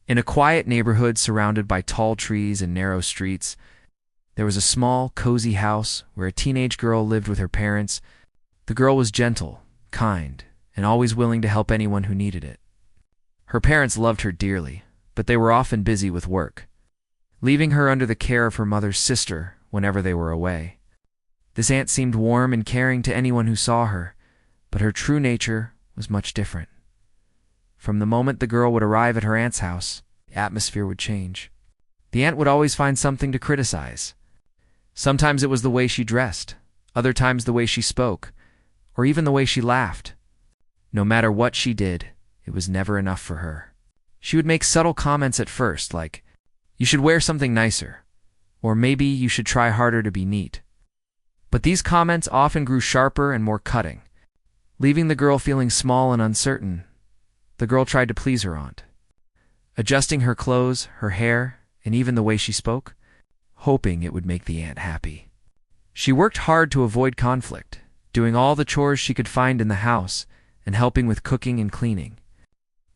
In a quiet neighborhood surrounded by tall trees and narrow streets, there was a small, cozy house where a teenage girl lived with her parents. The girl was gentle, kind, and always willing to help anyone who needed it. Her parents loved her dearly, but they were often busy with work, leaving her under the care of her mother's sister whenever they were away. This aunt seemed warm and caring to anyone who saw her, but her true nature was much different. From the moment the girl would arrive at her aunt's house, the atmosphere would change. The aunt would always find something to criticize. Sometimes it was the way she dressed, other times the way she spoke, or even the way she laughed. No matter what she did, it was never enough for her. She would make subtle comments at first, like, "You should wear something nicer," or "Maybe you should try harder to be neat." But these comments often grew sharper and more cutting, leaving the girl feeling small and uncertain. The girl tried to please her aunt, adjusting her clothes, her hair, and even the way she spoke, hoping it would make the aunt happy. She worked hard to avoid conflict, doing all the chores she could find in the house and helping with cooking and cleaning.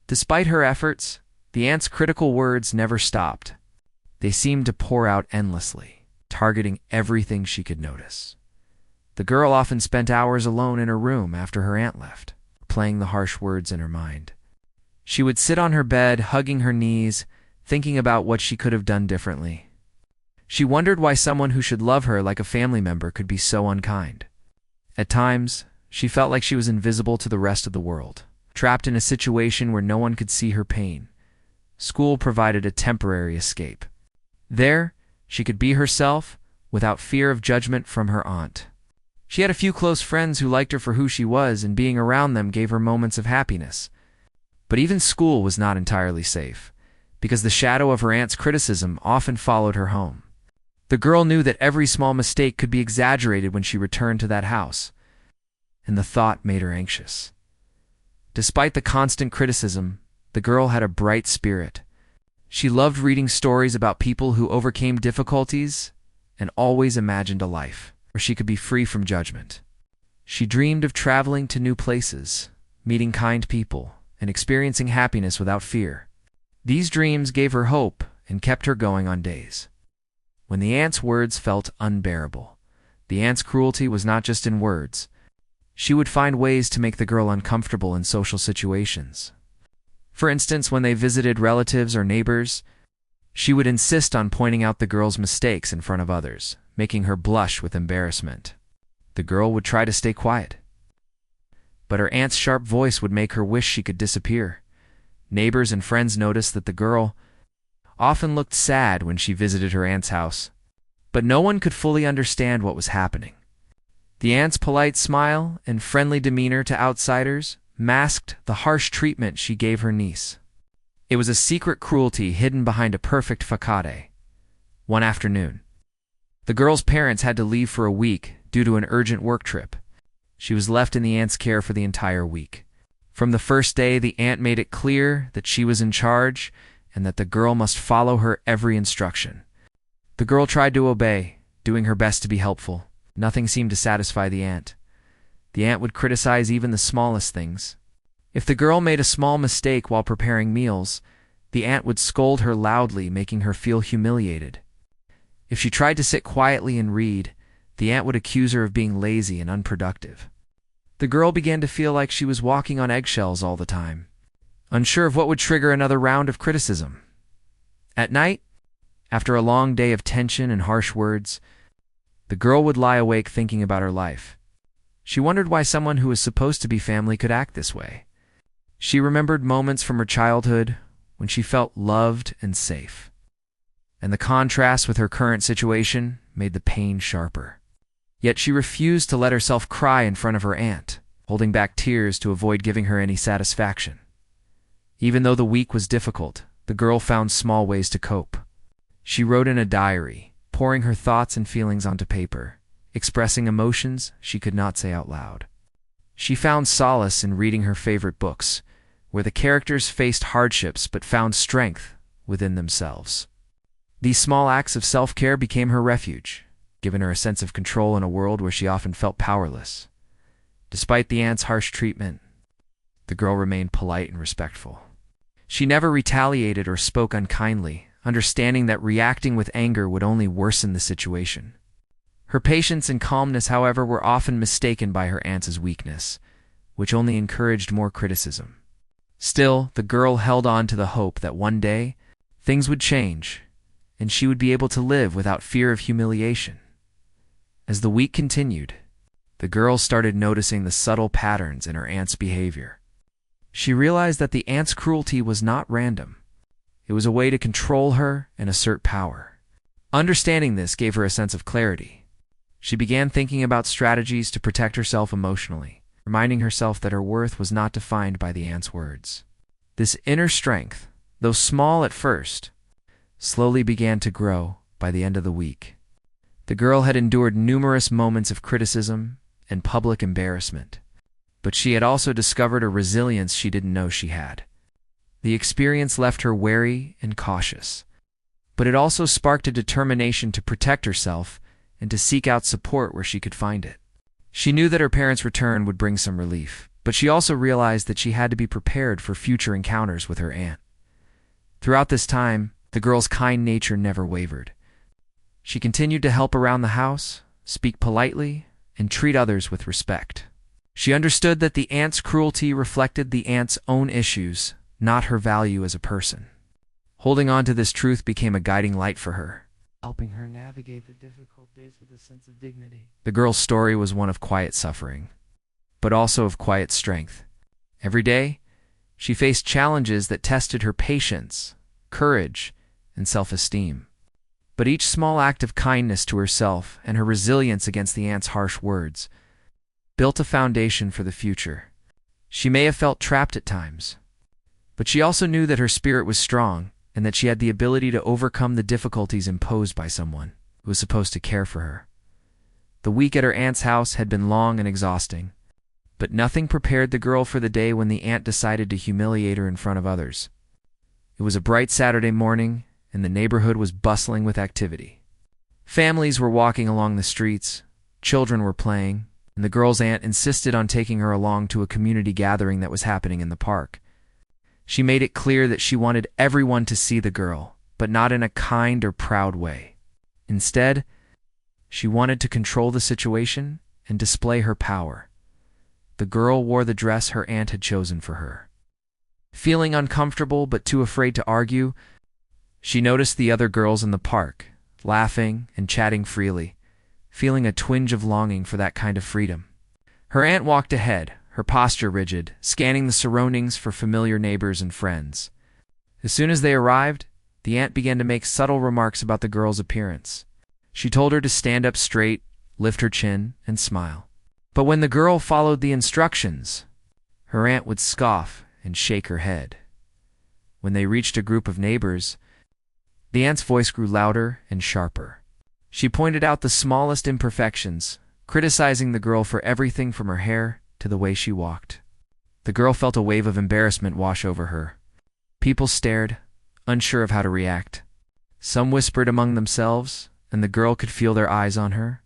Despite her efforts, the aunt's critical words never stopped. They seemed to pour out endlessly, targeting everything she could notice. The girl often spent hours alone in her room after her aunt left, playing the harsh words in her mind. She would sit on her bed, hugging her knees, thinking about what she could have done differently. She wondered why someone who should love her like a family member could be so unkind. At times, she felt like she was invisible to the rest of the world, trapped in a situation where no one could see her pain. School provided a temporary escape. There, she could be herself without fear of judgment from her aunt. She had a few close friends who liked her for who she was, and being around them gave her moments of happiness. But even school was not entirely safe, because the shadow of her aunt's criticism often followed her home. The girl knew that every small mistake could be exaggerated when she returned to that house, and the thought made her anxious. Despite the constant criticism, the girl had a bright spirit. She loved reading stories about people who overcame difficulties and always imagined a life where she could be free from judgment. She dreamed of traveling to new places, meeting kind people, and experiencing happiness without fear. These dreams gave her hope and kept her going on days when the aunt's words felt unbearable. The aunt's cruelty was not just in words. She would find ways to make the girl uncomfortable in social situations. For instance, when they visited relatives or neighbors, she would insist on pointing out the girl's mistakes in front of others, making her blush with embarrassment. The girl would try to stay quiet, but her aunt's sharp voice would make her wish she could disappear. Neighbors and friends noticed that the girl often looked sad when she visited her aunt's house, but no one could fully understand what was happening. The aunt's polite smile and friendly demeanor to outsiders masked the harsh treatment she gave her niece. It was a secret cruelty hidden behind a perfect facade. One afternoon, the girl's parents had to leave for a week due to an urgent work trip. She was left in the aunt's care for the entire week. From the first day, the aunt made it clear that she was in charge and that the girl must follow her every instruction. The girl tried to obey, doing her best to be helpful. Nothing seemed to satisfy the aunt. The aunt would criticize even the smallest things. If the girl made a small mistake while preparing meals, the aunt would scold her loudly, making her feel humiliated. If she tried to sit quietly and read, the aunt would accuse her of being lazy and unproductive. The girl began to feel like she was walking on eggshells all the time, unsure of what would trigger another round of criticism. At night, after a long day of tension and harsh words, the girl would lie awake thinking about her life. She wondered why someone who was supposed to be family could act this way. She remembered moments from her childhood when she felt loved and safe, and the contrast with her current situation made the pain sharper. Yet she refused to let herself cry in front of her aunt, holding back tears to avoid giving her any satisfaction. Even though the week was difficult, the girl found small ways to cope. She wrote in a diary, pouring her thoughts and feelings onto paper, expressing emotions she could not say out loud. She found solace in reading her favorite books, where the characters faced hardships but found strength within themselves. These small acts of self-care became her refuge, giving her a sense of control in a world where she often felt powerless. Despite the aunt's harsh treatment, the girl remained polite and respectful. She never retaliated or spoke unkindly, understanding that reacting with anger would only worsen the situation. Her patience and calmness, however, were often mistaken by her aunts as weakness, which only encouraged more criticism. Still, the girl held on to the hope that one day things would change, and she would be able to live without fear of humiliation. As the week continued, the girl started noticing the subtle patterns in her aunt's behavior. She realized that the aunt's cruelty was not random. It was a way to control her and assert power. Understanding this gave her a sense of clarity. She began thinking about strategies to protect herself emotionally, reminding herself that her worth was not defined by the aunt's words. This inner strength, though small at first, slowly began to grow by the end of the week. The girl had endured numerous moments of criticism and public embarrassment, but she had also discovered a resilience she didn't know she had. The experience left her wary and cautious, but it also sparked a determination to protect herself and to seek out support where she could find it. She knew that her parents' return would bring some relief, but she also realized that she had to be prepared for future encounters with her aunt. Throughout this time, the girl's kind nature never wavered. She continued to help around the house, speak politely, and treat others with respect. She understood that the aunt's cruelty reflected the aunt's own issues, not her value as a person. Holding on to this truth became a guiding light for her, helping her navigate the difficult days with a sense of dignity. The girl's story was one of quiet suffering, but also of quiet strength. Every day, she faced challenges that tested her patience, courage, and self-esteem. But each small act of kindness to herself and her resilience against the aunt's harsh words built a foundation for the future. She may have felt trapped at times, but she also knew that her spirit was strong and that she had the ability to overcome the difficulties imposed by someone who was supposed to care for her. The week at her aunt's house had been long and exhausting, but nothing prepared the girl for the day when the aunt decided to humiliate her in front of others. It was a bright Saturday morning, and the neighborhood was bustling with activity. Families were walking along the streets, children were playing, and the girl's aunt insisted on taking her along to a community gathering that was happening in the park. She made it clear that she wanted everyone to see the girl, but not in a kind or proud way. Instead, she wanted to control the situation and display her power. The girl wore the dress her aunt had chosen for her. Feeling uncomfortable but too afraid to argue, she noticed the other girls in the park, laughing and chatting freely, feeling a twinge of longing for that kind of freedom. Her aunt walked ahead, her posture rigid, scanning the surroundings for familiar neighbors and friends. As soon as they arrived, the aunt began to make subtle remarks about the girl's appearance. She told her to stand up straight, lift her chin, and smile. But when the girl followed the instructions, her aunt would scoff and shake her head. When they reached a group of neighbors, the aunt's voice grew louder and sharper. She pointed out the smallest imperfections, criticizing the girl for everything from her hair to the way she walked. The girl felt a wave of embarrassment wash over her. People stared, unsure of how to react. Some whispered among themselves, and the girl could feel their eyes on her.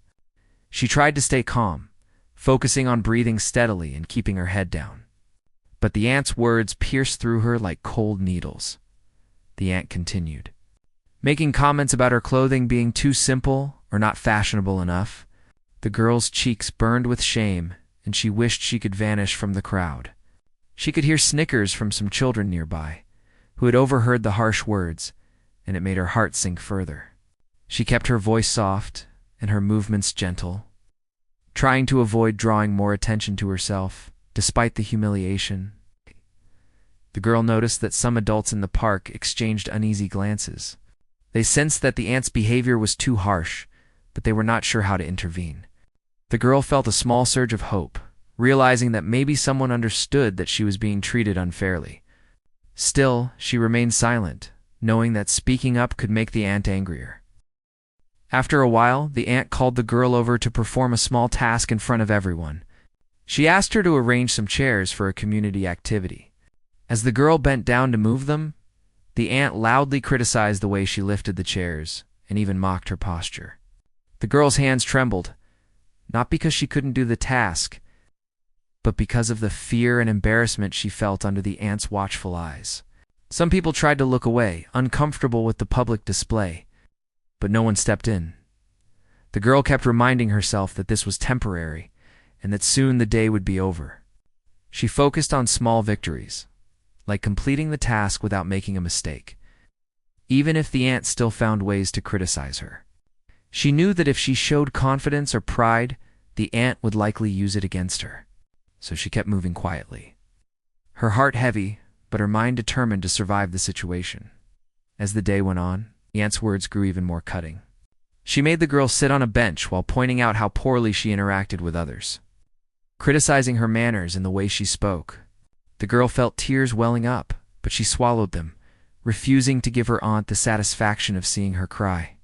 She tried to stay calm, focusing on breathing steadily and keeping her head down. But the aunt's words pierced through her like cold needles. The aunt continued, making comments about her clothing being too simple or not fashionable enough. The girl's cheeks burned with shame, and she wished she could vanish from the crowd. She could hear snickers from some children nearby, who had overheard the harsh words, and it made her heart sink further. She kept her voice soft and her movements gentle, trying to avoid drawing more attention to herself, despite the humiliation. The girl noticed that some adults in the park exchanged uneasy glances. They sensed that the aunt's behavior was too harsh, but they were not sure how to intervene. The girl felt a small surge of hope, realizing that maybe someone understood that she was being treated unfairly. Still, she remained silent, knowing that speaking up could make the aunt angrier. After a while, the aunt called the girl over to perform a small task in front of everyone. She asked her to arrange some chairs for a community activity. As the girl bent down to move them, the aunt loudly criticized the way she lifted the chairs and even mocked her posture. The girl's hands trembled, not because she couldn't do the task, but because of the fear and embarrassment she felt under the aunt's watchful eyes. Some people tried to look away, uncomfortable with the public display, but no one stepped in. The girl kept reminding herself that this was temporary and that soon the day would be over. She focused on small victories, like completing the task without making a mistake, even if the ant still found ways to criticize her. She knew that if she showed confidence or pride, the ant would likely use it against her, so she kept moving quietly. Her heart heavy, but her mind determined to survive the situation. As the day went on, the ant's words grew even more cutting. She made the girl sit on a bench while pointing out how poorly she interacted with others, criticizing her manners and the way she spoke. The girl felt tears welling up, but she swallowed them, refusing to give her aunt the satisfaction of seeing her cry.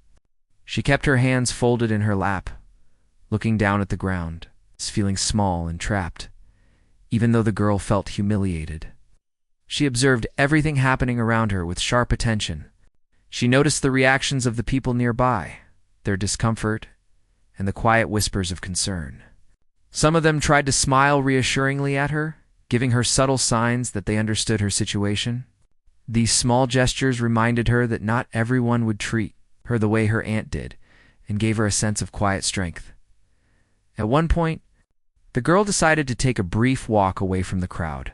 She kept her hands folded in her lap, looking down at the ground, feeling small and trapped, even though the girl felt humiliated. She observed everything happening around her with sharp attention. She noticed the reactions of the people nearby, their discomfort, and the quiet whispers of concern. Some of them tried to smile reassuringly at her, giving her subtle signs that they understood her situation. These small gestures reminded her that not everyone would treat her the way her aunt did, and gave her a sense of quiet strength. At one point, the girl decided to take a brief walk away from the crowd.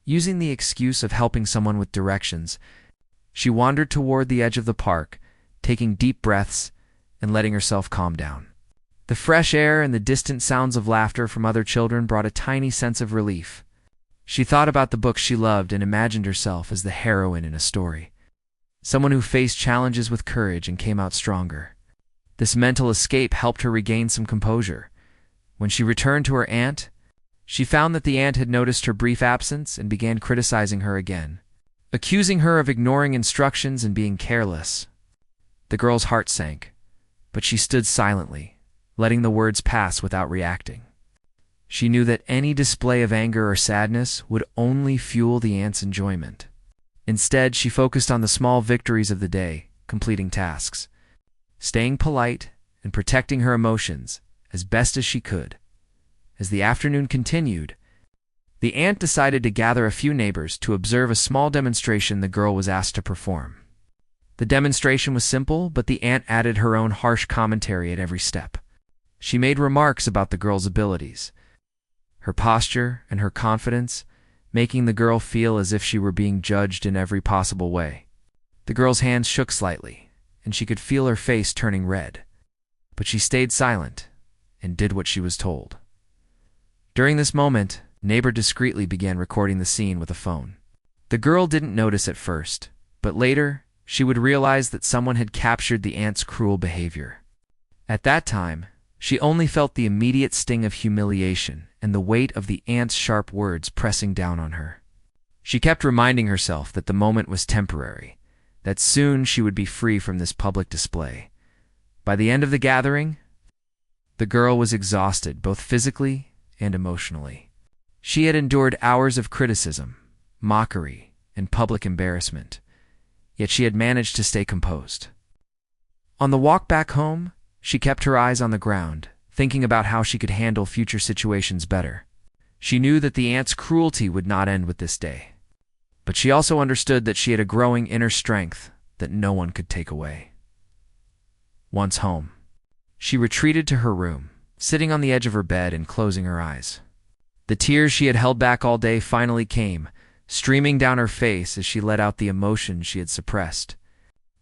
Using the excuse of helping someone with directions, she wandered toward the edge of the park, taking deep breaths and letting herself calm down. The fresh air and the distant sounds of laughter from other children brought a tiny sense of relief. She thought about the books she loved and imagined herself as the heroine in a story, someone who faced challenges with courage and came out stronger. This mental escape helped her regain some composure. When she returned to her aunt, she found that the ant had noticed her brief absence and began criticizing her again, accusing her of ignoring instructions and being careless. The girl's heart sank, but she stood silently, letting the words pass without reacting. She knew that any display of anger or sadness would only fuel the ant's enjoyment. Instead, she focused on the small victories of the day, completing tasks, staying polite, and protecting her emotions as best as she could. As the afternoon continued, the ant decided to gather a few neighbors to observe a small demonstration the girl was asked to perform. The demonstration was simple, but the ant added her own harsh commentary at every step. She made remarks about the girl's abilities, her posture, and her confidence, making the girl feel as if she were being judged in every possible way. The girl's hands shook slightly, and she could feel her face turning red, but she stayed silent and did what she was told. During this moment, a neighbor discreetly began recording the scene with a phone. The girl didn't notice at first, but later, she would realize that someone had captured the ant's cruel behavior. At that time, she only felt the immediate sting of humiliation and the weight of the ant's sharp words pressing down on her. She kept reminding herself that the moment was temporary, that soon she would be free from this public display. By the end of the gathering, the girl was exhausted both physically and emotionally. She had endured hours of criticism, mockery, and public embarrassment, yet she had managed to stay composed. On the walk back home, she kept her eyes on the ground, thinking about how she could handle future situations better. She knew that the ant's cruelty would not end with this day, but she also understood that she had a growing inner strength that no one could take away. Once home, she retreated to her room, sitting on the edge of her bed and closing her eyes. The tears she had held back all day finally came, streaming down her face as she let out the emotions she had suppressed.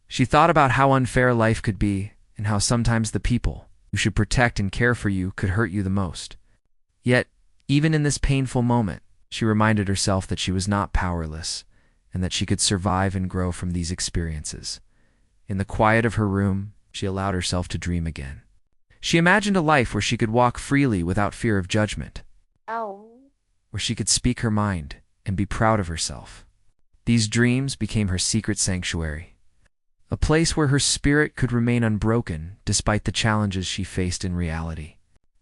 She thought about how unfair life could be and how sometimes the people who should protect and care for you could hurt you the most. Yet, even in this painful moment, she reminded herself that she was not powerless and that she could survive and grow from these experiences. In the quiet of her room, she allowed herself to dream again. She imagined a life where she could walk freely without fear of judgment, where she could speak her mind and be proud of herself. These dreams became her secret sanctuary, a place where her spirit could remain unbroken despite the challenges she faced in reality.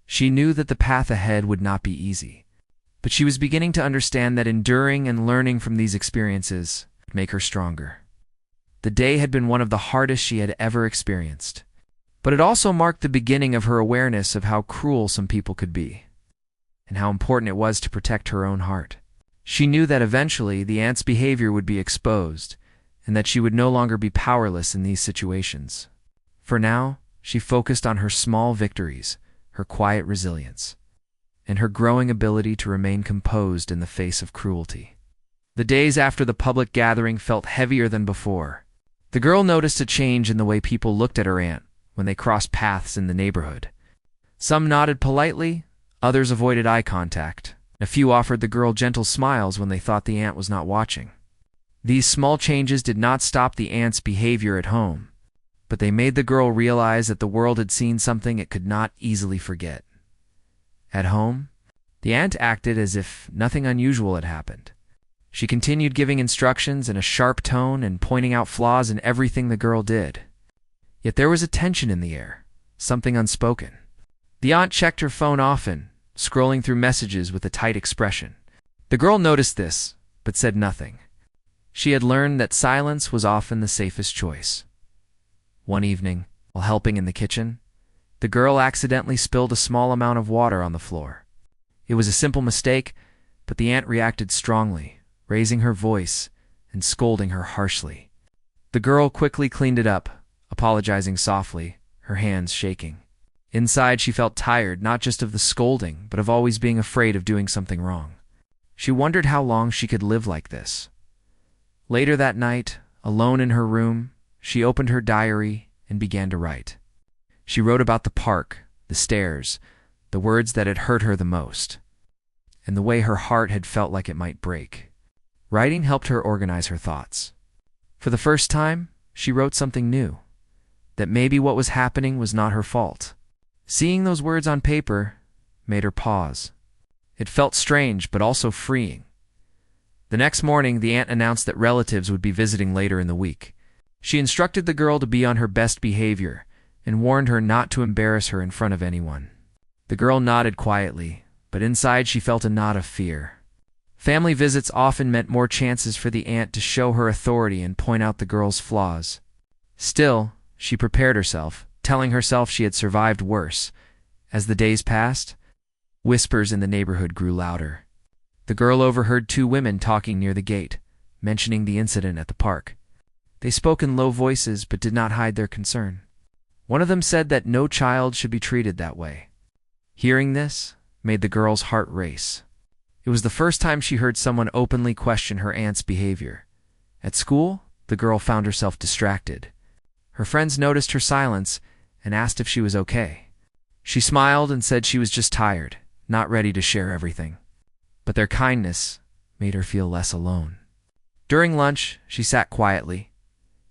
She knew that the path ahead would not be easy, but she was beginning to understand that enduring and learning from these experiences would make her stronger. The day had been one of the hardest she had ever experienced, but it also marked the beginning of her awareness of how cruel some people could be, and how important it was to protect her own heart. She knew that eventually the aunt's behavior would be exposed, and that she would no longer be powerless in these situations. For now, she focused on her small victories, her quiet resilience, and her growing ability to remain composed in the face of cruelty. The days after the public gathering felt heavier than before. The girl noticed a change in the way people looked at her aunt when they crossed paths in the neighborhood. Some nodded politely, others avoided eye contact. A few offered the girl gentle smiles when they thought the aunt was not watching. These small changes did not stop the aunt's behavior at home, but they made the girl realize that the world had seen something it could not easily forget. At home, the aunt acted as if nothing unusual had happened. She continued giving instructions in a sharp tone and pointing out flaws in everything the girl did. Yet there was a tension in the air, something unspoken. The aunt checked her phone often, scrolling through messages with a tight expression. The girl noticed this, but said nothing. She had learned that silence was often the safest choice. One evening, while helping in the kitchen, the girl accidentally spilled a small amount of water on the floor. It was a simple mistake, but the aunt reacted strongly, raising her voice and scolding her harshly. The girl quickly cleaned it up, apologizing softly, her hands shaking. Inside, she felt tired not just of the scolding, but of always being afraid of doing something wrong. She wondered how long she could live like this. Later that night, alone in her room, she opened her diary and began to write. She wrote about the park, the stairs, the words that had hurt her the most, and the way her heart had felt like it might break. Writing helped her organize her thoughts. For the first time, she wrote something new, that maybe what was happening was not her fault. Seeing those words on paper made her pause. It felt strange, but also freeing. The next morning, the aunt announced that relatives would be visiting later in the week. She instructed the girl to be on her best behavior and warned her not to embarrass her in front of anyone. The girl nodded quietly, but inside she felt a knot of fear. Family visits often meant more chances for the aunt to show her authority and point out the girl's flaws. Still, she prepared herself, telling herself she had survived worse. As the days passed, whispers in the neighborhood grew louder. The girl overheard two women talking near the gate, mentioning the incident at the park. They spoke in low voices but did not hide their concern. One of them said that no child should be treated that way. Hearing this made the girl's heart race. It was the first time she heard someone openly question her aunt's behavior. At school, the girl found herself distracted. Her friends noticed her silence and asked if she was okay. She smiled and said she was just tired, not ready to share everything. But their kindness made her feel less alone. During lunch, she sat quietly,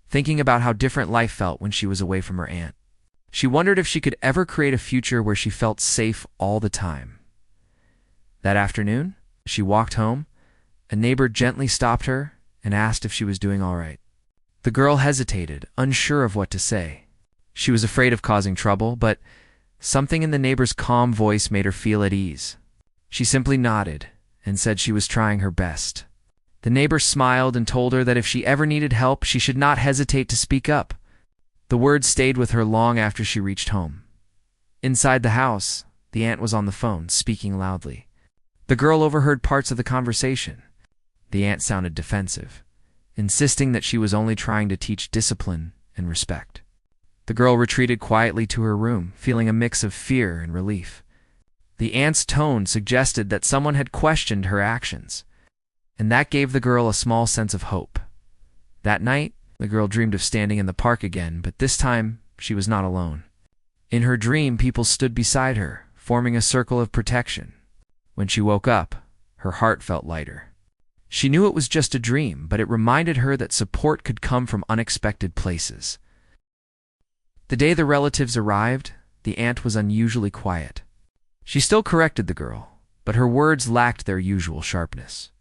thinking about how different life felt when she was away from her aunt. She wondered if she could ever create a future where she felt safe all the time. That afternoon, as she walked home, a neighbor gently stopped her and asked if she was doing all right. The girl hesitated, unsure of what to say. She was afraid of causing trouble, but something in the neighbor's calm voice made her feel at ease. She simply nodded and said she was trying her best. The neighbor smiled and told her that if she ever needed help, she should not hesitate to speak up. The words stayed with her long after she reached home. Inside the house, the aunt was on the phone, speaking loudly. The girl overheard parts of the conversation. The aunt sounded defensive, insisting that she was only trying to teach discipline and respect. The girl retreated quietly to her room, feeling a mix of fear and relief. The aunt's tone suggested that someone had questioned her actions, and that gave the girl a small sense of hope. That night, the girl dreamed of standing in the park again, but this time she was not alone. In her dream, people stood beside her, forming a circle of protection. When she woke up, her heart felt lighter. She knew it was just a dream, but it reminded her that support could come from unexpected places. The day the relatives arrived, the aunt was unusually quiet. She still corrected the girl, but her words lacked their usual sharpness.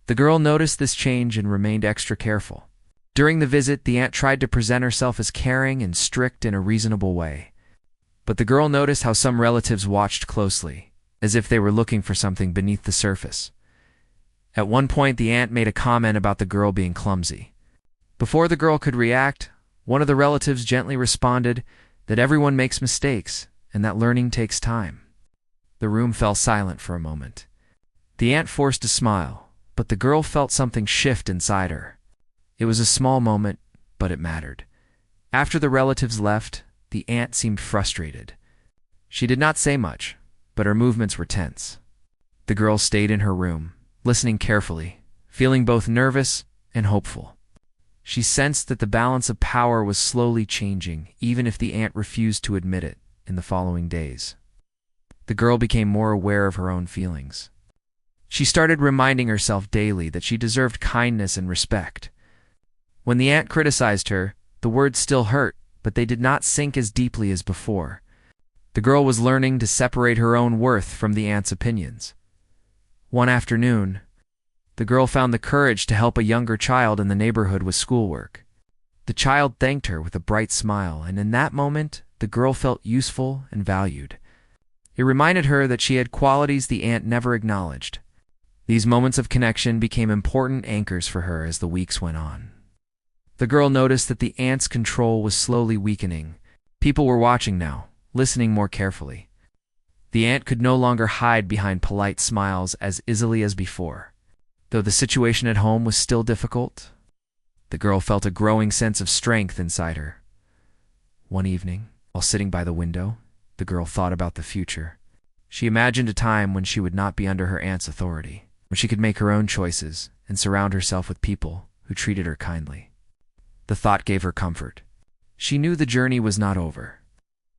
The girl noticed this change and remained extra careful. During the visit, the aunt tried to present herself as caring and strict in a reasonable way. But the girl noticed how some relatives watched closely, as if they were looking for something beneath the surface. At one point, the aunt made a comment about the girl being clumsy. Before the girl could react, one of the relatives gently responded that everyone makes mistakes and that learning takes time. The room fell silent for a moment. The aunt forced a smile, But the girl felt something shift inside her. It was a small moment, but it mattered. After the relatives left, the aunt seemed frustrated. She did not say much, but her movements were tense. The girl stayed in her room, listening carefully, feeling both nervous and hopeful. She sensed that the balance of power was slowly changing, even if the aunt refused to admit it in the following days. The girl became more aware of her own feelings. She started reminding herself daily that she deserved kindness and respect. When the aunt criticized her, the words still hurt, but they did not sink as deeply as before. The girl was learning to separate her own worth from the aunt's opinions. One afternoon, the girl found the courage to help a younger child in the neighborhood with schoolwork. The child thanked her with a bright smile, and in that moment, the girl felt useful and valued. It reminded her that she had qualities the aunt never acknowledged. These moments of connection became important anchors for her as the weeks went on. The girl noticed that the aunt's control was slowly weakening. People were watching now, listening more carefully. The aunt could no longer hide behind polite smiles as easily as before. Though the situation at home was still difficult, the girl felt a growing sense of strength inside her. One evening, while sitting by the window, the girl thought about the future. She imagined a time when she would not be under her aunt's authority, when she could make her own choices and surround herself with people who treated her kindly. The thought gave her comfort. She knew the journey was not over,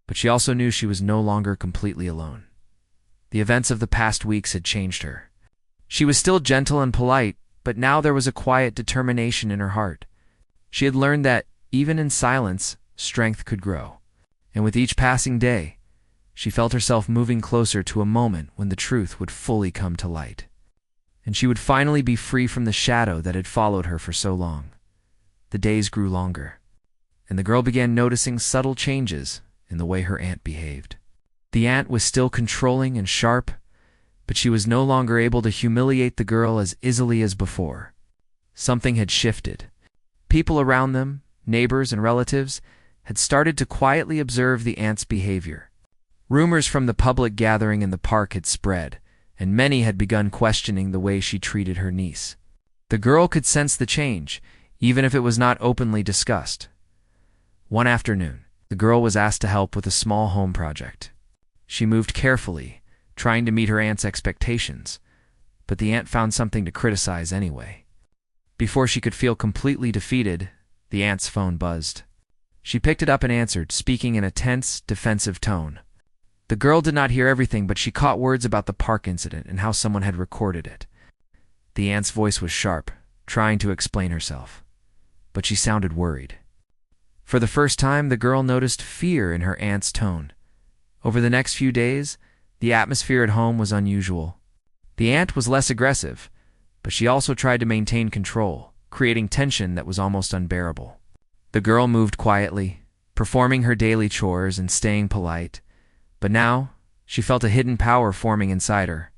but she also knew she was no longer completely alone. The events of the past weeks had changed her. She was still gentle and polite, but now there was a quiet determination in her heart. She had learned that, even in silence, strength could grow. And with each passing day, she felt herself moving closer to a moment when the truth would fully come to light. And she would finally be free from the shadow that had followed her for so long. The days grew longer, and the girl began noticing subtle changes in the way her aunt behaved. The aunt was still controlling and sharp, but she was no longer able to humiliate the girl as easily as before. Something had shifted. People around them, neighbors and relatives, had started to quietly observe the aunt's behavior. Rumors from the public gathering in the park had spread, and many had begun questioning the way she treated her niece. The girl could sense the change, even if it was not openly discussed. One afternoon, the girl was asked to help with a small home project. She moved carefully, trying to meet her aunt's expectations, but the aunt found something to criticize anyway. Before she could feel completely defeated, the aunt's phone buzzed. She picked it up and answered, speaking in a tense, defensive tone. The girl did not hear everything, but she caught words about the park incident and how someone had recorded it. The aunt's voice was sharp, trying to explain herself, but she sounded worried. For the first time, the girl noticed fear in her aunt's tone. Over the next few days, the atmosphere at home was unusual. The aunt was less aggressive, but she also tried to maintain control, creating tension that was almost unbearable. The girl moved quietly, performing her daily chores and staying polite, but now she felt a hidden power forming inside her.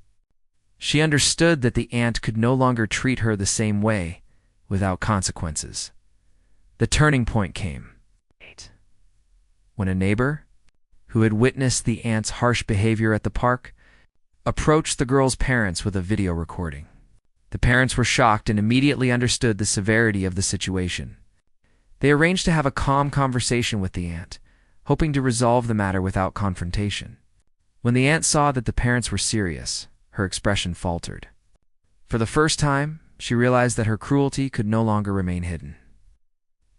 She understood that the aunt could no longer treat her the same way, without consequences. The turning point came when a neighbor, who had witnessed the aunt's harsh behavior at the park, approached the girl's parents with a video recording. The parents were shocked and immediately understood the severity of the situation. They arranged to have a calm conversation with the aunt, hoping to resolve the matter without confrontation. When the aunt saw that the parents were serious, her expression faltered. For the first time, she realized that her cruelty could no longer remain hidden.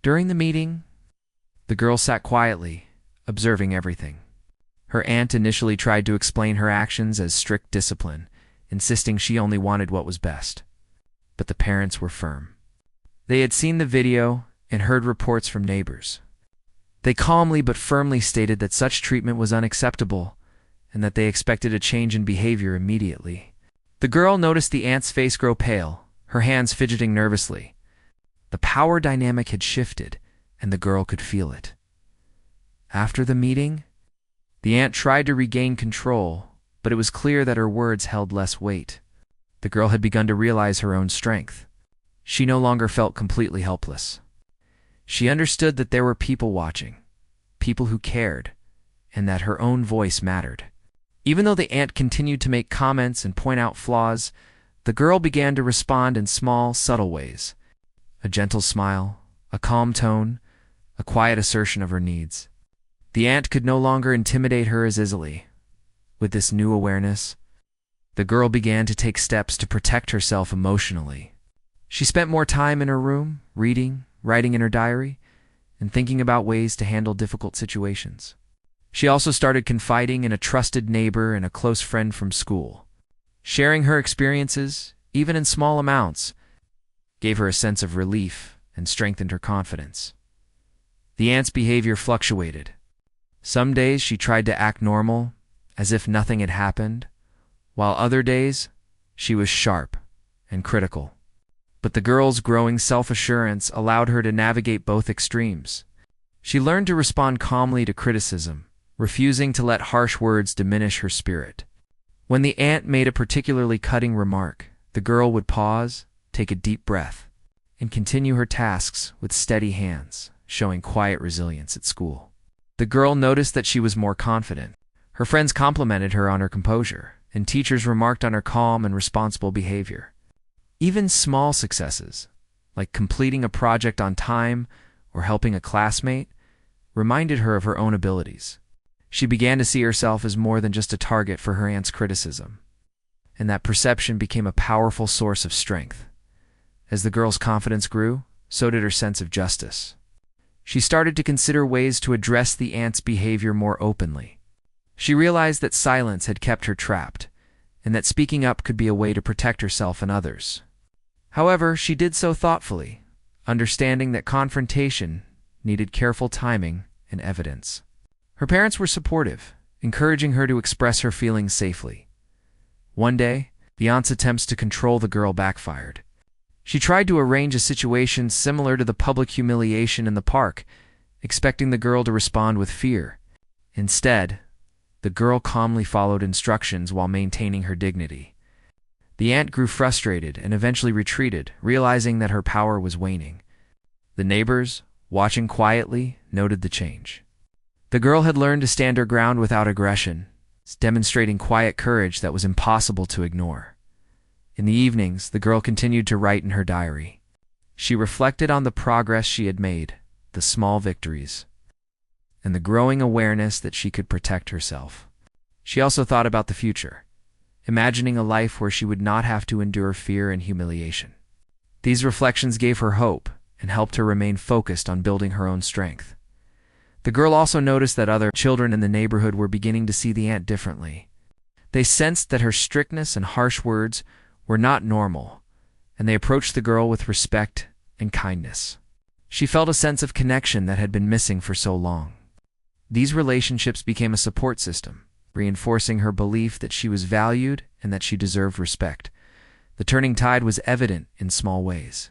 During the meeting, the girl sat quietly, observing everything. Her aunt initially tried to explain her actions as strict discipline, insisting she only wanted what was best. But the parents were firm. They had seen the video and heard reports from neighbors. They calmly but firmly stated that such treatment was unacceptable and that they expected a change in behavior immediately. The girl noticed the aunt's face grow pale, her hands fidgeting nervously. The power dynamic had shifted, and the girl could feel it. After the meeting, the aunt tried to regain control, but it was clear that her words held less weight. The girl had begun to realize her own strength. She no longer felt completely helpless. She understood that there were people watching, people who cared, and that her own voice mattered. Even though the aunt continued to make comments and point out flaws, the girl began to respond in small, subtle ways. A gentle smile, a calm tone, a quiet assertion of her needs. The aunt could no longer intimidate her as easily. With this new awareness, the girl began to take steps to protect herself emotionally. She spent more time in her room, reading, writing in her diary, and thinking about ways to handle difficult situations. She also started confiding in a trusted neighbor and a close friend from school. Sharing her experiences, even in small amounts, gave her a sense of relief and strengthened her confidence. The aunt's behavior fluctuated. Some days she tried to act normal, as if nothing had happened, while other days she was sharp and critical. But the girl's growing self-assurance allowed her to navigate both extremes. She learned to respond calmly to criticism, refusing to let harsh words diminish her spirit. When the aunt made a particularly cutting remark, the girl would pause, take a deep breath, and continue her tasks with steady hands, showing quiet resilience at school. The girl noticed that she was more confident. Her friends complimented her on her composure, and teachers remarked on her calm and responsible behavior. Even small successes, like completing a project on time or helping a classmate, reminded her of her own abilities. She began to see herself as more than just a target for her aunt's criticism, and that perception became a powerful source of strength. As the girl's confidence grew, so did her sense of justice. She started to consider ways to address the aunt's behavior more openly. She realized that silence had kept her trapped, and that speaking up could be a way to protect herself and others. However, she did so thoughtfully, understanding that confrontation needed careful timing and evidence. Her parents were supportive, encouraging her to express her feelings safely. One day, the aunt's attempts to control the girl backfired. She tried to arrange a situation similar to the public humiliation in the park, expecting the girl to respond with fear. Instead, the girl calmly followed instructions while maintaining her dignity. The aunt grew frustrated and eventually retreated, realizing that her power was waning. The neighbors, watching quietly, noted the change. The girl had learned to stand her ground without aggression, demonstrating quiet courage that was impossible to ignore. In the evenings, the girl continued to write in her diary. She reflected on the progress she had made, the small victories, and the growing awareness that she could protect herself. She also thought about the future, imagining a life where she would not have to endure fear and humiliation. These reflections gave her hope and helped her remain focused on building her own strength. The girl also noticed that other children in the neighborhood were beginning to see the aunt differently. They sensed that her strictness and harsh words were not normal, and they approached the girl with respect and kindness. She felt a sense of connection that had been missing for so long. These relationships became a support system, reinforcing her belief that she was valued and that she deserved respect. The turning tide was evident in small ways.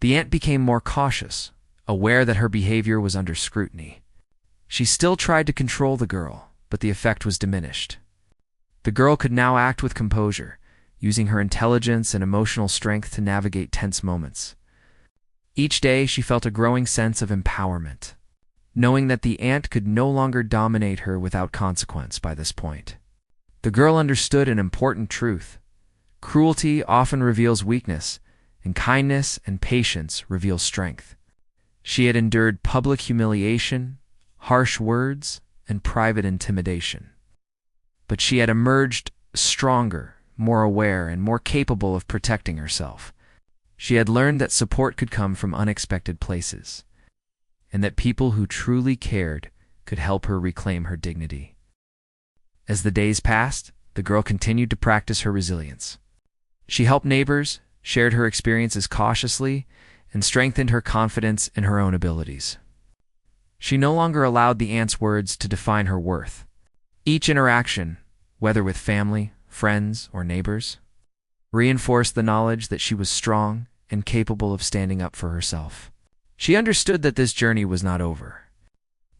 The aunt became more cautious, aware that her behavior was under scrutiny. She still tried to control the girl, but the effect was diminished. The girl could now act with composure, using her intelligence and emotional strength to navigate tense moments. Each day she felt a growing sense of empowerment, knowing that the aunt could no longer dominate her without consequence by this point. The girl understood an important truth. Cruelty often reveals weakness, and kindness and patience reveal strength. She had endured public humiliation, harsh words, and private intimidation. But she had emerged stronger, more aware, and more capable of protecting herself. She had learned that support could come from unexpected places, and that people who truly cared could help her reclaim her dignity. As the days passed, the girl continued to practice her resilience. She helped neighbors, shared her experiences cautiously, and strengthened her confidence in her own abilities. She no longer allowed the aunt's words to define her worth. Each interaction, whether with family, friends, or neighbors, reinforced the knowledge that she was strong and capable of standing up for herself. She understood that this journey was not over,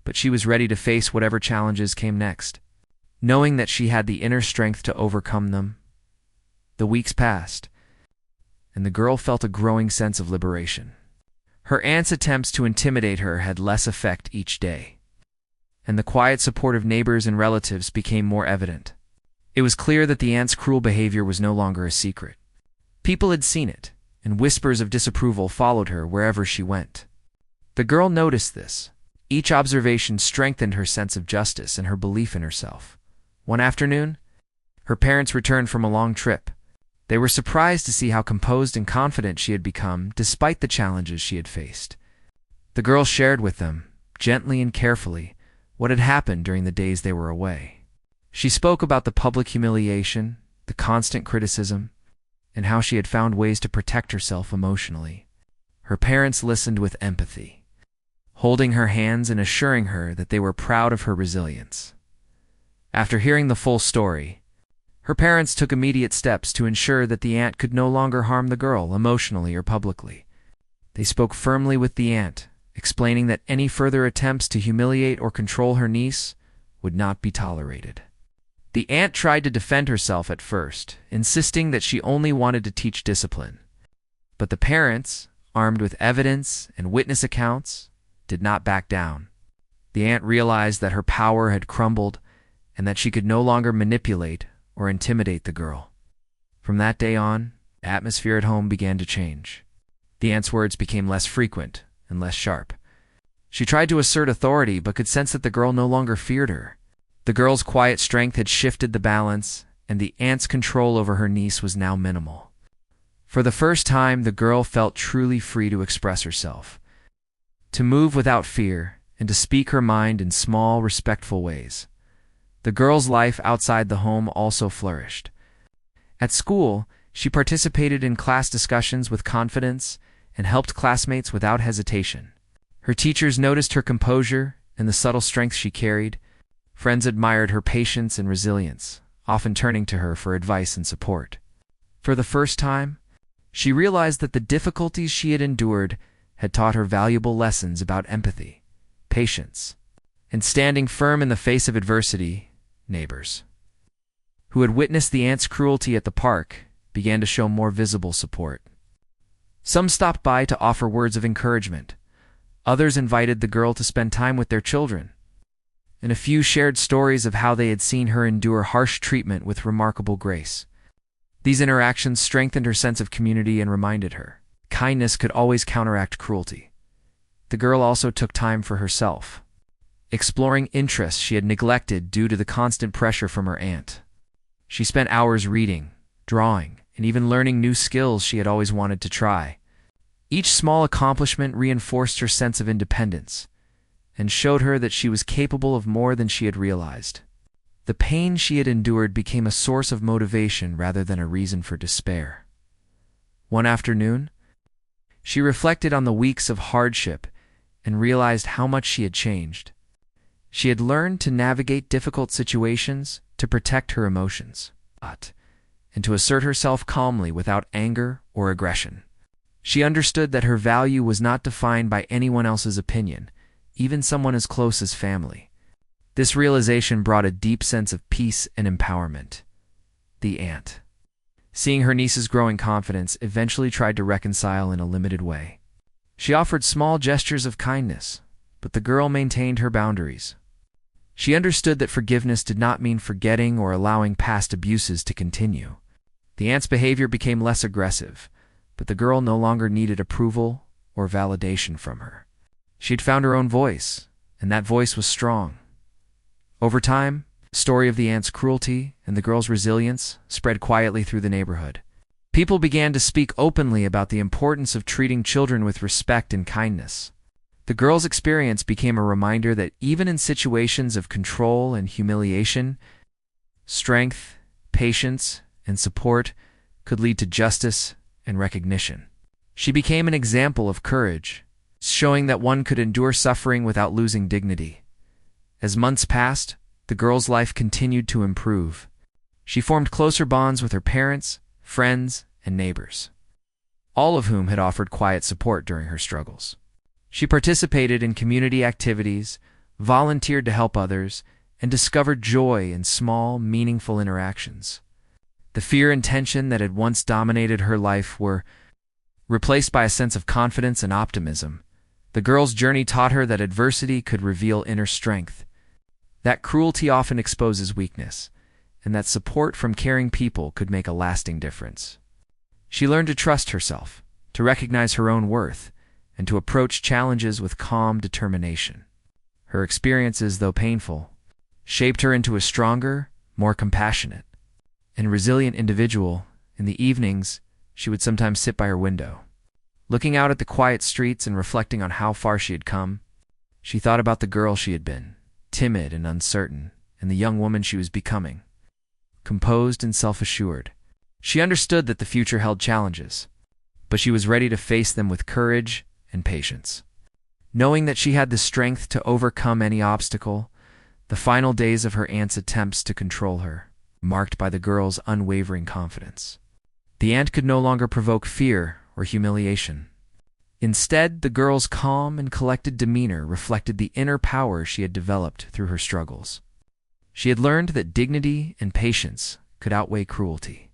but she was ready to face whatever challenges came next, knowing that she had the inner strength to overcome them. The weeks passed, and the girl felt a growing sense of liberation. Her aunt's attempts to intimidate her had less effect each day, and the quiet support of neighbors and relatives became more evident. It was clear that the aunt's cruel behavior was no longer a secret. People had seen it, and whispers of disapproval followed her wherever she went. The girl noticed this. Each observation strengthened her sense of justice and her belief in herself. One afternoon, her parents returned from a long trip. They were surprised to see how composed and confident she had become despite the challenges she had faced. The girl shared with them, gently and carefully, what had happened during the days they were away. She spoke about the public humiliation, the constant criticism, and how she had found ways to protect herself emotionally. Her parents listened with empathy, holding her hands and assuring her that they were proud of her resilience. After hearing the full story, her parents took immediate steps to ensure that the aunt could no longer harm the girl emotionally or publicly. They spoke firmly with the aunt, explaining that any further attempts to humiliate or control her niece would not be tolerated. The aunt tried to defend herself at first, insisting that she only wanted to teach discipline. But the parents, armed with evidence and witness accounts, did not back down. The aunt realized that her power had crumbled and that she could no longer manipulate or intimidate the girl. From that day on, the atmosphere at home began to change. The aunt's words became less frequent and less sharp. She tried to assert authority but could sense that the girl no longer feared her. The girl's quiet strength had shifted the balance, and the aunt's control over her niece was now minimal. For the first time, the girl felt truly free to express herself, to move without fear, and to speak her mind in small, respectful ways. The girl's life outside the home also flourished. At school, she participated in class discussions with confidence and helped classmates without hesitation. Her teachers noticed her composure and the subtle strength she carried. Friends admired her patience and resilience, often turning to her for advice and support. For the first time, she realized that the difficulties she had endured had taught her valuable lessons about empathy, patience, and standing firm in the face of adversity. Neighbors, who had witnessed the aunt's cruelty at the park, began to show more visible support. Some stopped by to offer words of encouragement. Others invited the girl to spend time with their children, and a few shared stories of how they had seen her endure harsh treatment with remarkable grace. These interactions strengthened her sense of community and reminded her kindness could always counteract cruelty. The girl also took time for herself, exploring interests she had neglected due to the constant pressure from her aunt. She spent hours reading, drawing, and even learning new skills she had always wanted to try. Each small accomplishment reinforced her sense of independence and showed her that she was capable of more than she had realized. The pain she had endured became a source of motivation rather than a reason for despair. One afternoon, she reflected on the weeks of hardship and realized how much she had changed. She had learned to navigate difficult situations, to protect her emotions, and to assert herself calmly without anger or aggression. She understood that her value was not defined by anyone else's opinion, even someone as close as family. This realization brought a deep sense of peace and empowerment. The aunt, seeing her niece's growing confidence, eventually tried to reconcile in a limited way. She offered small gestures of kindness, but the girl maintained her boundaries. She understood that forgiveness did not mean forgetting or allowing past abuses to continue. The aunt's behavior became less aggressive, but the girl no longer needed approval or validation from her. She had found her own voice, and that voice was strong. Over time, the story of the aunt's cruelty and the girl's resilience spread quietly through the neighborhood. People began to speak openly about the importance of treating children with respect and kindness. The girl's experience became a reminder that even in situations of control and humiliation, strength, patience, and support could lead to justice and recognition. She became an example of courage, showing that one could endure suffering without losing dignity. As months passed, the girl's life continued to improve. She formed closer bonds with her parents, friends, and neighbors, all of whom had offered quiet support during her struggles. She participated in community activities, volunteered to help others, and discovered joy in small, meaningful interactions. The fear and tension that had once dominated her life were replaced by a sense of confidence and optimism. The girl's journey taught her that adversity could reveal inner strength, that cruelty often exposes weakness, and that support from caring people could make a lasting difference. She learned to trust herself, to recognize her own worth, and to approach challenges with calm determination. Her experiences, though painful, shaped her into a stronger, more compassionate, and resilient individual. In the evenings, she would sometimes sit by her window, looking out at the quiet streets and reflecting on how far she had come. She thought about the girl she had been, timid and uncertain, and the young woman she was becoming, composed and self-assured. She understood that the future held challenges, but she was ready to face them with courage and patience. Knowing that she had the strength to overcome any obstacle, the final days of her aunt's attempts to control her, marked by the girl's unwavering confidence. The aunt could no longer provoke fear or humiliation. Instead, the girl's calm and collected demeanor reflected the inner power she had developed through her struggles. She had learned that dignity and patience could outweigh cruelty,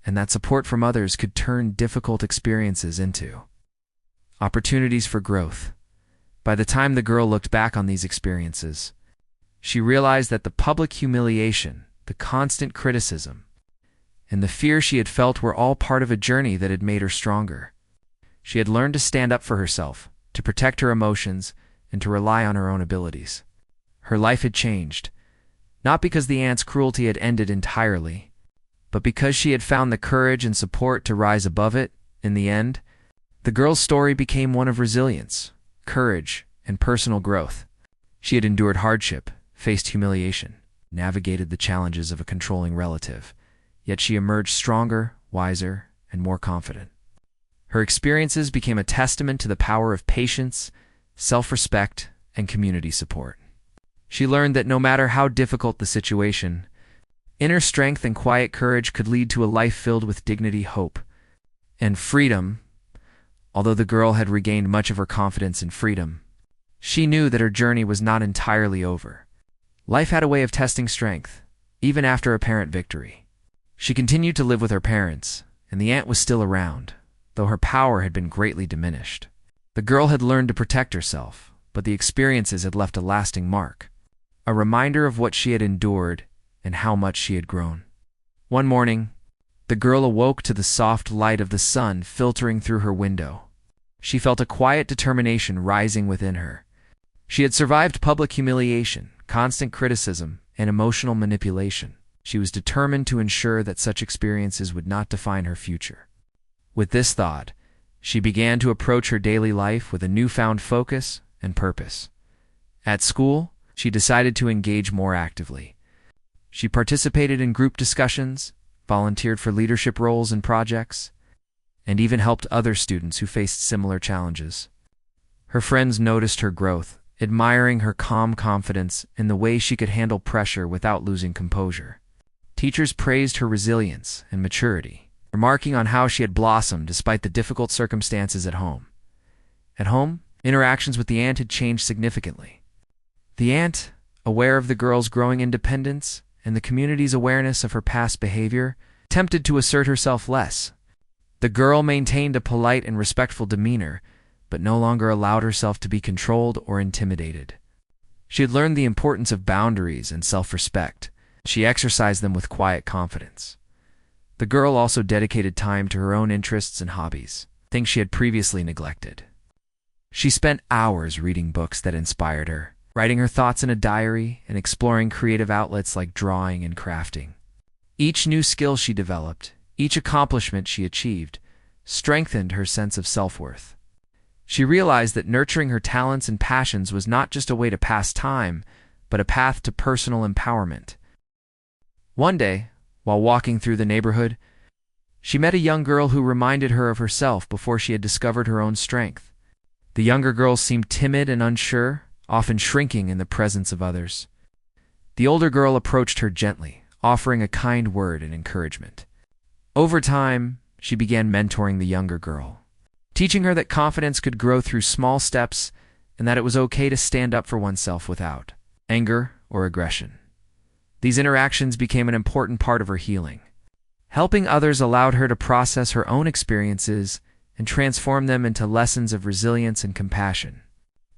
and that support from others could turn difficult experiences into opportunities for growth. By the time the girl looked back on these experiences, she realized that the public humiliation, the constant criticism, and the fear she had felt were all part of a journey that had made her stronger. She had learned to stand up for herself, to protect her emotions, and to rely on her own abilities. Her life had changed, not because the aunt's cruelty had ended entirely, but because she had found the courage and support to rise above it. In the end, the girl's story became one of resilience, courage, and personal growth. She had endured hardship, faced humiliation, navigated the challenges of a controlling relative, yet she emerged stronger, wiser, and more confident. Her experiences became a testament to the power of patience, self-respect, and community support. She learned that no matter how difficult the situation, inner strength and quiet courage could lead to a life filled with dignity, hope, and freedom. Although the girl had regained much of her confidence and freedom, she knew that her journey was not entirely over. Life had a way of testing strength, even after apparent victory. She continued to live with her parents, and the aunt was still around, though her power had been greatly diminished. The girl had learned to protect herself, but the experiences had left a lasting mark, a reminder of what she had endured and how much she had grown. One morning, the girl awoke to the soft light of the sun filtering through her window. She felt a quiet determination rising within her. She had survived public humiliation, constant criticism, and emotional manipulation. She was determined to ensure that such experiences would not define her future. With this thought, she began to approach her daily life with a newfound focus and purpose. At school, she decided to engage more actively. She participated in group discussions, volunteered for leadership roles and projects, and even helped other students who faced similar challenges. Her friends noticed her growth, admiring her calm confidence in the way she could handle pressure without losing composure. Teachers praised her resilience and maturity, remarking on how she had blossomed despite the difficult circumstances at home. At home, interactions with the aunt had changed significantly. The aunt, aware of the girl's growing independence and the community's awareness of her past behavior, attempted to assert herself less. The girl maintained a polite and respectful demeanor, but no longer allowed herself to be controlled or intimidated. She had learned the importance of boundaries and self-respect. She exercised them with quiet confidence. The girl also dedicated time to her own interests and hobbies, things she had previously neglected. She spent hours reading books that inspired her, writing her thoughts in a diary, and exploring creative outlets like drawing and crafting. Each new skill she developed, each accomplishment she achieved, strengthened her sense of self-worth. She realized that nurturing her talents and passions was not just a way to pass time, but a path to personal empowerment. One day, while walking through the neighborhood, she met a young girl who reminded her of herself before she had discovered her own strength. The younger girl seemed timid and unsure, often shrinking in the presence of others. The older girl approached her gently, offering a kind word and encouragement. Over time, she began mentoring the younger girl, teaching her that confidence could grow through small steps and that it was okay to stand up for oneself without anger or aggression. These interactions became an important part of her healing. Helping others allowed her to process her own experiences and transform them into lessons of resilience and compassion.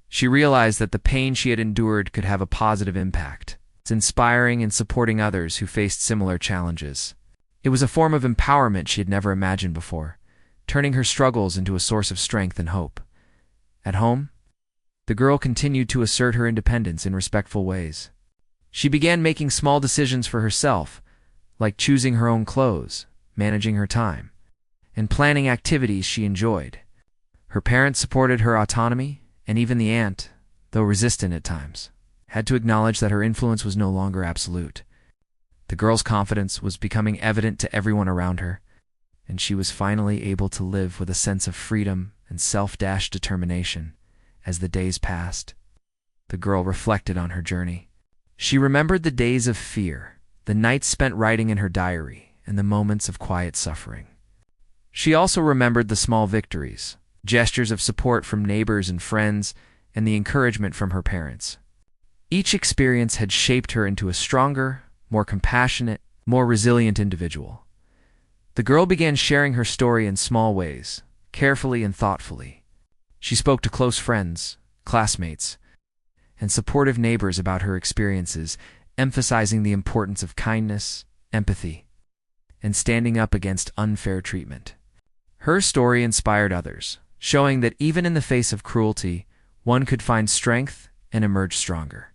She realized that the pain she had endured could have a positive impact. It's inspiring and supporting others who faced similar challenges. It was a form of empowerment she had never imagined before, turning her struggles into a source of strength and hope. At home, the girl continued to assert her independence in respectful ways. She began making small decisions for herself, like choosing her own clothes, managing her time, and planning activities she enjoyed. Her parents supported her autonomy, and even the aunt, though resistant at times, had to acknowledge that her influence was no longer absolute. The girl's confidence was becoming evident to everyone around her, and she was finally able to live with a sense of freedom and self-determination. As the days passed, the girl reflected on her journey. She remembered the days of fear, the nights spent writing in her diary, and the moments of quiet suffering. She also remembered the small victories, gestures of support from neighbors and friends, and the encouragement from her parents. Each experience had shaped her into a stronger, more compassionate, more resilient individual. The girl began sharing her story in small ways, carefully and thoughtfully. She spoke to close friends, classmates, and supportive neighbors about her experiences, emphasizing the importance of kindness, empathy, and standing up against unfair treatment. Her story inspired others, showing that even in the face of cruelty, one could find strength and emerge stronger.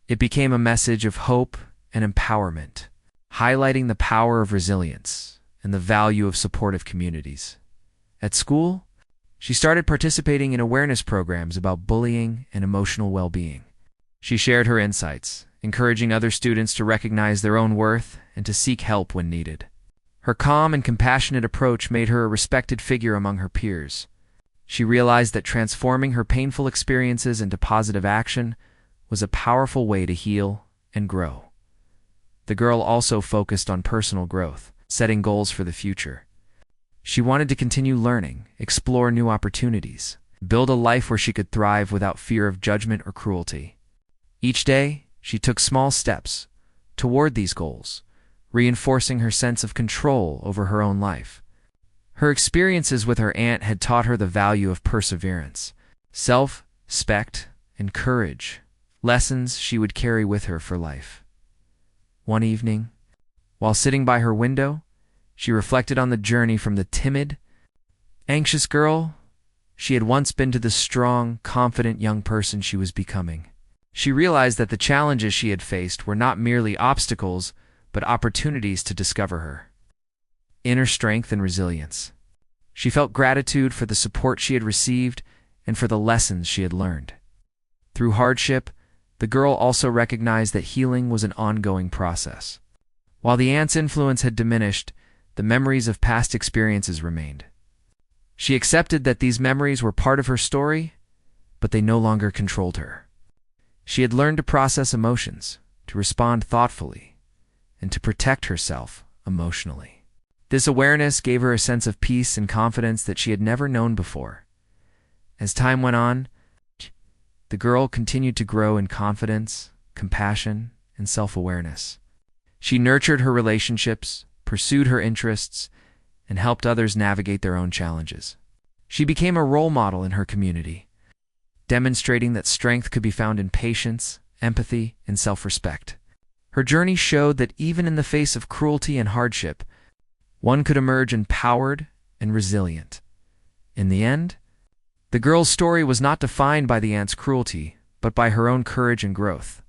It became a message of hope and empowerment, highlighting the power of resilience and the value of supportive communities. At school, she started participating in awareness programs about bullying and emotional well-being. She shared her insights, encouraging other students to recognize their own worth and to seek help when needed. Her calm and compassionate approach made her a respected figure among her peers. She realized that transforming her painful experiences into positive action was a powerful way to heal and grow. The girl also focused on personal growth, setting goals for the future. She wanted to continue learning, explore new opportunities, build a life where she could thrive without fear of judgment or cruelty. Each day, she took small steps toward these goals, reinforcing her sense of control over her own life. Her experiences with her aunt had taught her the value of perseverance, self-respect, and courage, lessons she would carry with her for life. One evening, while sitting by her window, she reflected on the journey from the timid, anxious girl she had once been to the strong, confident young person she was becoming. She realized that the challenges she had faced were not merely obstacles, but opportunities to discover her inner strength and resilience. She felt gratitude for the support she had received and for the lessons she had learned. Through hardship, the girl also recognized that healing was an ongoing process. While the aunt's influence had diminished, the memories of past experiences remained. She accepted that these memories were part of her story, but they no longer controlled her. She had learned to process emotions, to respond thoughtfully, and to protect herself emotionally. This awareness gave her a sense of peace and confidence that she had never known before. As time went on, the girl continued to grow in confidence, compassion, and self-awareness. She nurtured her relationships, pursued her interests, and helped others navigate their own challenges. She became a role model in her community, demonstrating that strength could be found in patience, empathy, and self-respect. Her journey showed that even in the face of cruelty and hardship, one could emerge empowered and resilient. In the end, the girl's story was not defined by the aunt's cruelty, but by her own courage and growth.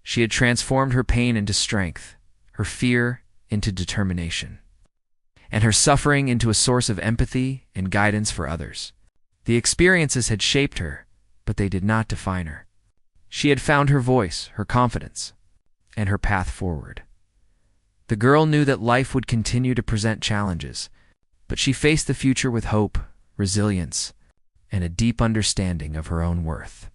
She had transformed her pain into strength, her fear into determination, and her suffering into a source of empathy and guidance for others. The experiences had shaped her, but they did not define her. She had found her voice, her confidence, and her path forward. The girl knew that life would continue to present challenges, but she faced the future with hope, resilience, and a deep understanding of her own worth.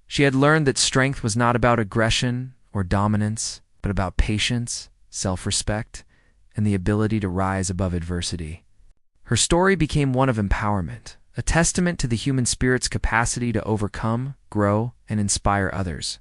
She had learned that strength was not about aggression or dominance, but about patience, self-respect, and the ability to rise above adversity. Her story became one of empowerment, a testament to the human spirit's capacity to overcome, grow, and inspire others.